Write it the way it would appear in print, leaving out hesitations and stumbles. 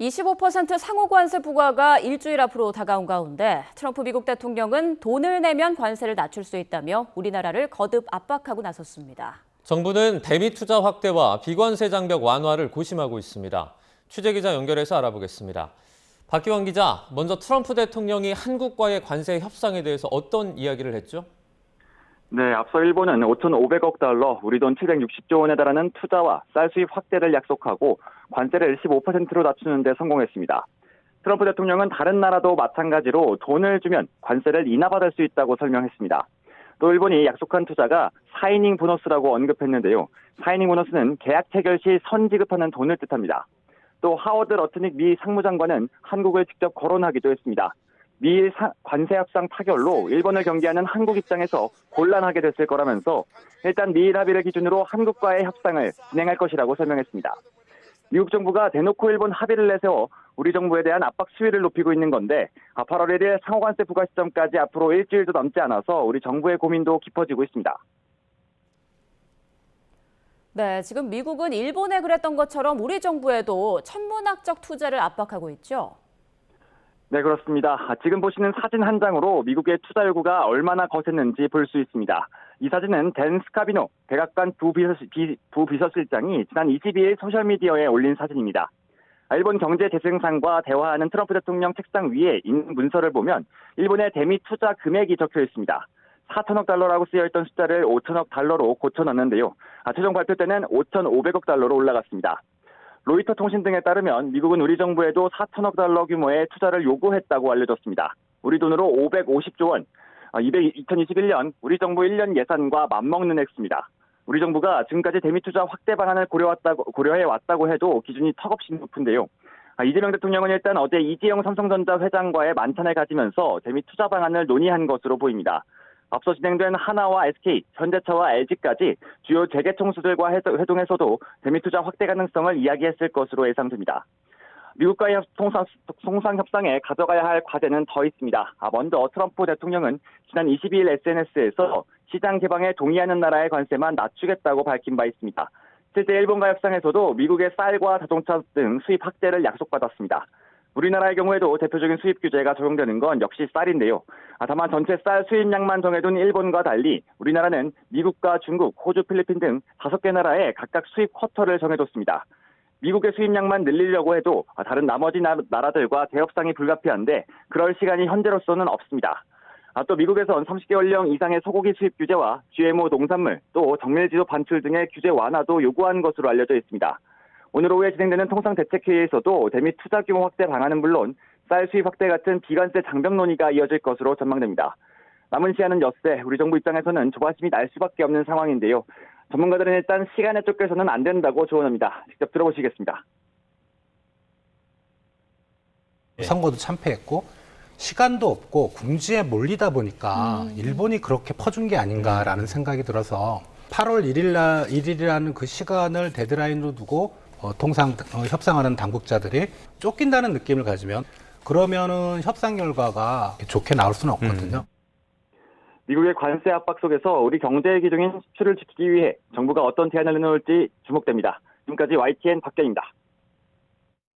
25% 상호관세 부과가 일주일 앞으로 다가온 가운데 트럼프 미국 대통령은 돈을 내면 관세를 낮출 수 있다며 우리나라를 거듭 압박하고 나섰습니다. 정부는 대미 투자 확대와 비관세 장벽 완화를 고심하고 있습니다. 취재기자 연결해서 알아보겠습니다. 박기환 기자, 먼저 트럼프 대통령이 한국과의 관세 협상에 대해서 어떤 이야기를 했죠? 네, 앞서 일본은 5,500억 달러, 우리 돈 760조 원에 달하는 투자와 쌀 수입 확대를 약속하고 관세를 15%로 낮추는 데 성공했습니다. 트럼프 대통령은 다른 나라도 마찬가지로 돈을 주면 관세를 인하받을 수 있다고 설명했습니다. 또 일본이 약속한 투자가 사이닝 보너스라고 언급했는데요. 사이닝 보너스는 계약 체결 시 선지급하는 돈을 뜻합니다. 또 하워드 러트닉 미 상무장관은 한국을 직접 거론하기도 했습니다. 미일 관세 협상 타결로 일본을 경계하는 한국 입장에서 곤란하게 됐을 거라면서 일단 미일 합의를 기준으로 한국과의 협상을 진행할 것이라고 설명했습니다. 미국 정부가 대놓고 일본 합의를 내세워 우리 정부에 대한 압박 수위를 높이고 있는 건데 8월 1일 상호관세 부과 시점까지 앞으로 일주일도 남지 않아서 우리 정부의 고민도 깊어지고 있습니다. 네, 지금 미국은 일본에 그랬던 것처럼 우리 정부에도 천문학적 투자를 압박하고 있죠. 네, 그렇습니다. 지금 보시는 사진 한 장으로 미국의 투자 요구가 얼마나 거셌는지 볼 수 있습니다. 이 사진은 댄 스카비노 백악관 부비서실장이 지난 22일 소셜미디어에 올린 사진입니다. 일본 경제재생상과 대화하는 트럼프 대통령 책상 위에 있는 문서를 보면 일본의 대미 투자 금액이 적혀 있습니다. 4천억 달러라고 쓰여있던 숫자를 5천억 달러로 고쳐놨는데요. 최종 발표 때는 5,500억 달러로 올라갔습니다. 로이터 통신 등에 따르면 미국은 우리 정부에도 4천억 달러 규모의 투자를 요구했다고 알려졌습니다. 우리 돈으로 550조 원, 2021년 우리 정부 1년 예산과 맞먹는 액수입니다. 우리 정부가 지금까지 대미 투자 확대 방안을 고려해왔다고 해도 기준이 턱없이 높은데요. 이재명 대통령은 일단 어제 이재용 삼성전자 회장과의 만찬을 가지면서 대미 투자 방안을 논의한 것으로 보입니다. 앞서 진행된 하나와 SK, 현대차와 LG까지 주요 재계 총수들과 회동에서도 대미 투자 확대 가능성을 이야기했을 것으로 예상됩니다. 미국과의 통상 협상에 가져가야 할 과제는 더 있습니다. 먼저 트럼프 대통령은 지난 22일 SNS에서 시장 개방에 동의하는 나라의 관세만 낮추겠다고 밝힌 바 있습니다. 실제 일본과 협상에서도 미국의 쌀과 자동차 등 수입 확대를 약속받았습니다. 우리나라의 경우에도 대표적인 수입 규제가 적용되는 건 역시 쌀인데요. 다만 전체 쌀 수입량만 정해둔 일본과 달리 우리나라는 미국과 중국, 호주, 필리핀 등 5개 나라에 각각 수입 쿼터를 정해뒀습니다. 미국의 수입량만 늘리려고 해도 다른 나머지 나라들과 대협상이 불가피한데 그럴 시간이 현재로서는 없습니다. 또 미국에선 30개월령 이상의 소고기 수입 규제와 GMO 농산물, 또 정밀지도 반출 등의 규제 완화도 요구한 것으로 알려져 있습니다. 오늘 오후에 진행되는 통상대책회의에서도 대미 투자 규모 확대 방안은 물론 쌀 수입 확대 같은 비관세 장벽 논의가 이어질 것으로 전망됩니다. 남은 시한은 엿새 우리 정부 입장에서는 조바심이 날 수밖에 없는 상황인데요. 전문가들은 일단 시간에 쫓겨서는 안 된다고 조언합니다. 직접 들어보시겠습니다. 선거도 참패했고 시간도 없고 궁지에 몰리다 보니까 일본이 그렇게 퍼준 게 아닌가라는 생각이 들어서 8월 1일이라는 그 시간을 데드라인으로 두고 협상하는 당국자들이 쫓긴다는 느낌을 가지면 그러면은 협상 결과가 좋게 나올 수는 없거든요. 미국의 관세 압박 속에서 우리 경제의 기둥인 수출을 지키기 위해 정부가 어떤 대안을 내놓을지 주목됩니다. 지금까지 YTN 박경입니다.